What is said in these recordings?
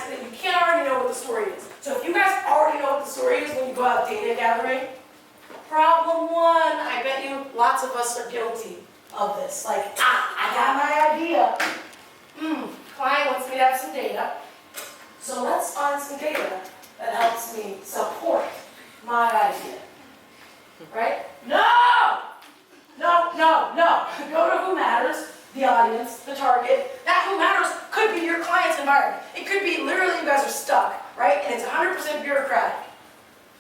that you can't already know what the story is. So if you guys already know what the story is when you go out data gathering, problem one, I bet you lots of us are guilty of this. Like, I got my idea. Client wants me to have some data. So let's find some data that helps me support my idea. Right? No! No, no, no. Go to who matters, the audience, the target. That who matters could be your client's environment. It could be literally you guys are stuck, right? And it's 100% bureaucratic.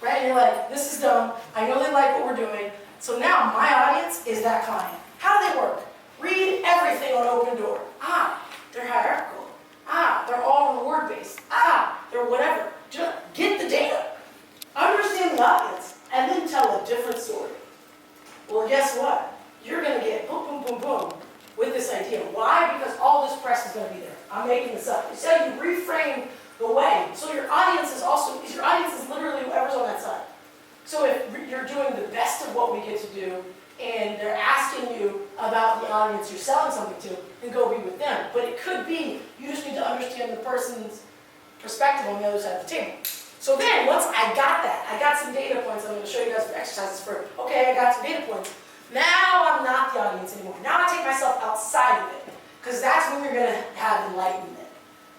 Right? And you're like, this is dumb. I know they like what we're doing. So now my audience is that client. How do they work? Read everything on Open Door. They're hierarchical. They're all reward-based. They're whatever. Just get the data. Understand the audience, and then tell a different story. Well, guess what? You're going to get boom, boom, boom, boom with this idea. Why? Because all this press is going to be there. I'm making this up. You said you reframe the way. So your audience is literally whoever's on that side. So if you're doing the best of what we get to do, and they're asking you about the audience you're selling something to, then go be with them. But it could be, you just need to understand the person's perspective on the other side of the table. So then, once I got that, I got some data points, I'm going to show you guys for exercises for, okay, I got some data points. Now I'm not the audience anymore. Now I take myself outside of it, because that's when you're going to have enlightenment.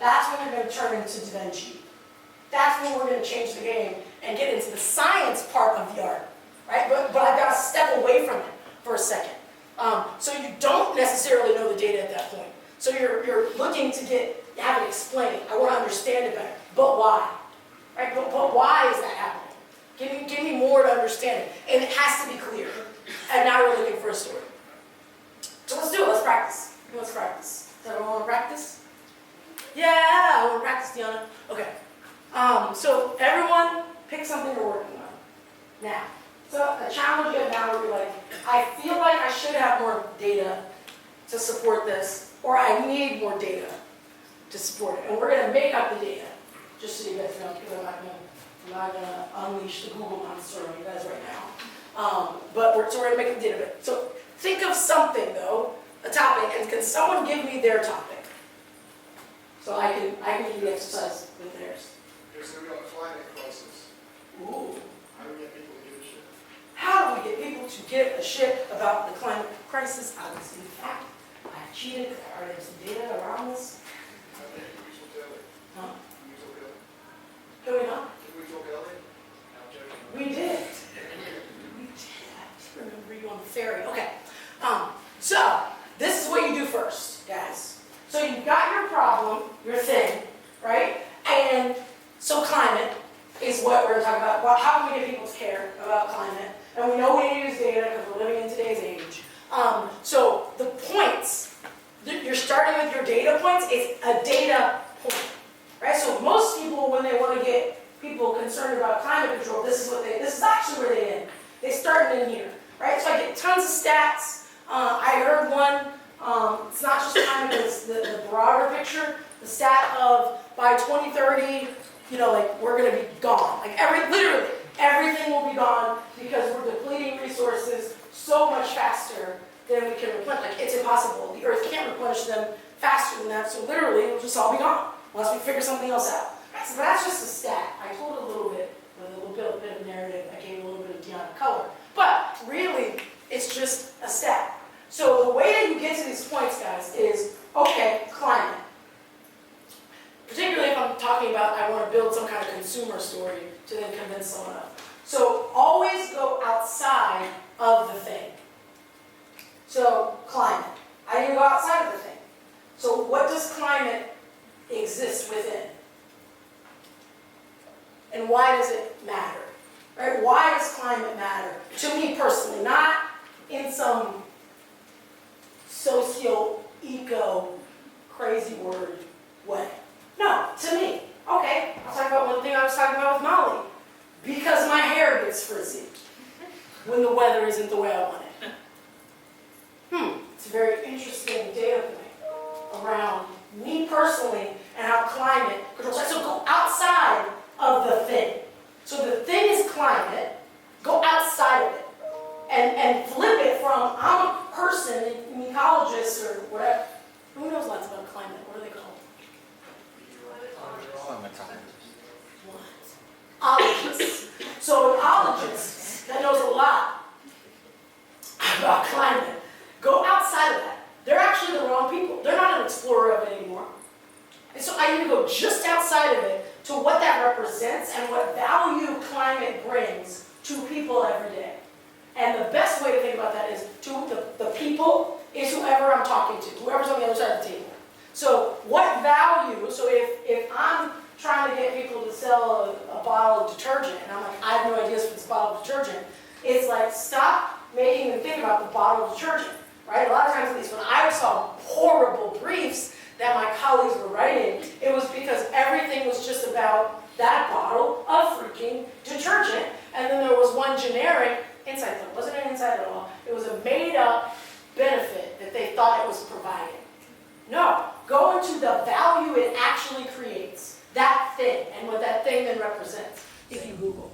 That's when you're going to turn into Da Vinci. That's when we're going to change the game and get into the science part of the art. Right? But I've got to step away from it for a second. So you don't necessarily know the data at that point. So you're looking to have it explained. I want to understand it better. But why? Right? But why is that happening? Give me more to understand it. And it has to be clear. And now we're looking for a story. So let's do it. Let's practice. Let's practice. Does everyone want to practice? Yeah, I want to practice, DIONNA. Okay. So everyone pick something you're working on. Now. So a challenge you have now would be like, I feel like I should have more data to support this, or I need more data to support it. And we're going to make up the data, just so you guys know, because I'm not going to unleash the Google monster on you guys right now. But we're going to make up the data. So think of something, though, a topic, and can someone give me their topic? So I can do the exercise with theirs. There's going to be a climate crisis. Ooh. How do we get people to give a shit? How do we get people to give a shit about the climate crisis? I was, in fact, I cheated because I already have some data around this. I think we should tell it. Huh? We should tell it. Can we not? Did we tell it? I'm joking. We did. We did. I just remember you on the ferry. Okay. So, this is what you do first, guys. So you've got your problem, your thing, right? And so climate is what we're talking about. Well, how can we get people to care about climate? And we know we need to use data because we're living in today's age. So the points, you're starting with your data points, it's a data point. Right? So most people, when they want to get people concerned about climate control, this is actually where they end. They start in here. Right? So I get tons of stats. I heard one, it's not just climate, it's the broader picture. The stat of by 2030, we're going to be gone. Literally, everything will be gone because we're depleting resources so much faster than we can replenish. It's impossible. The Earth can't replenish them faster than that, so literally, it'll just all be gone unless we figure something else out. So that's just a stat. I told a little bit, with a little bit of narrative. I gave a little bit of DIONNA color. But really, it's just a stat. So the way that you get to these points, guys, is, okay, climate. Particularly if I'm talking about I want to build some kind of consumer story to then convince someone of. So always go outside of the thing. So climate. I need to go outside of the thing. So what does climate exist within? And why does it matter? Right? Why does climate matter? To me personally, not in some socio-eco crazy word way. No, to me. Okay, I'll talk about one thing I was talking about with Molly. Because my hair gets frizzy when the weather isn't the way I want it. It's a very interesting data point around me personally and how climate controls. So go outside of the thing. So the thing is climate, go outside of it. And flip it from, I'm a person, an ecologist or whatever. Who knows lots about climate? What are they called? Ologists. So an ologist that knows a lot about climate, go outside of that. They're actually the wrong people. They're not an explorer of it anymore. And so I need to go just outside of it to what that represents and what value climate brings to people every day. And the best way to think about that is the people is whoever I'm talking to, whoever's on the other side of the table. So what value, so if I'm trying to get people to sell a bottle of detergent, and I'm like, I have no ideas for this bottle of detergent, it's like, stop making them think about the bottle of detergent, right? A lot of times, at least when I saw horrible briefs that my colleagues were writing, it was because everything was just about that bottle of freaking detergent, and then there was one generic insight. It wasn't an insight at all. It was a made-up benefit that they thought it was providing. No, go into the value it actually creates, that thing, and what that thing then represents, if you Google.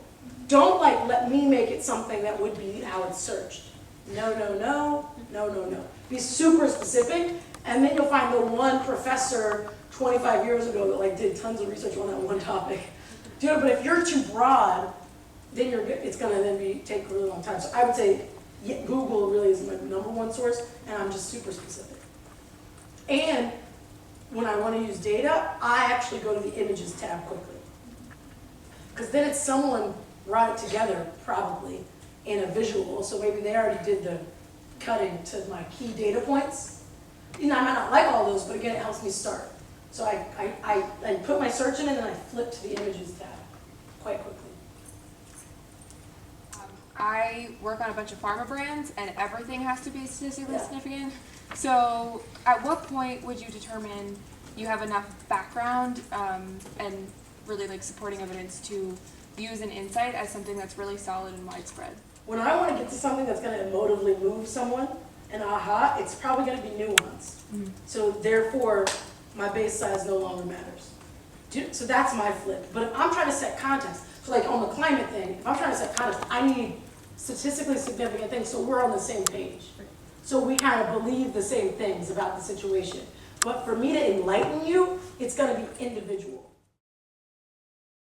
Don't let me make it something that would be how it's searched. No, no, no, no, no, no. Be super specific, and then you'll find the one professor 25 years ago that did tons of research on that one topic. But if you're too broad, then it's going to then take a really long time. So I would say Google really is my #1 source, and I'm just super specific. And when I want to use data, I actually go to the images tab quickly. Because then it's someone brought it together, probably, in a visual. So maybe they already did the cutting to my key data points. I might not like all those, but again, it helps me start. So I put my search in, and then I flip to the images tab quite quickly. I work on a bunch of pharma brands, and everything has to be statistically significant. So at what point would you determine you have enough background and really supporting evidence to use an insight as something that's really solid and widespread? When I want to get to something that's going to emotively move someone, and aha, it's probably going to be nuanced. So therefore, my base size no longer matters. So that's my flip. But if I'm trying to set context, so on the climate thing, if I'm trying to set context, I need statistically significant things so we're on the same page. So we kind of believe the same things about the situation. But for me to enlighten you, it's going to be individual.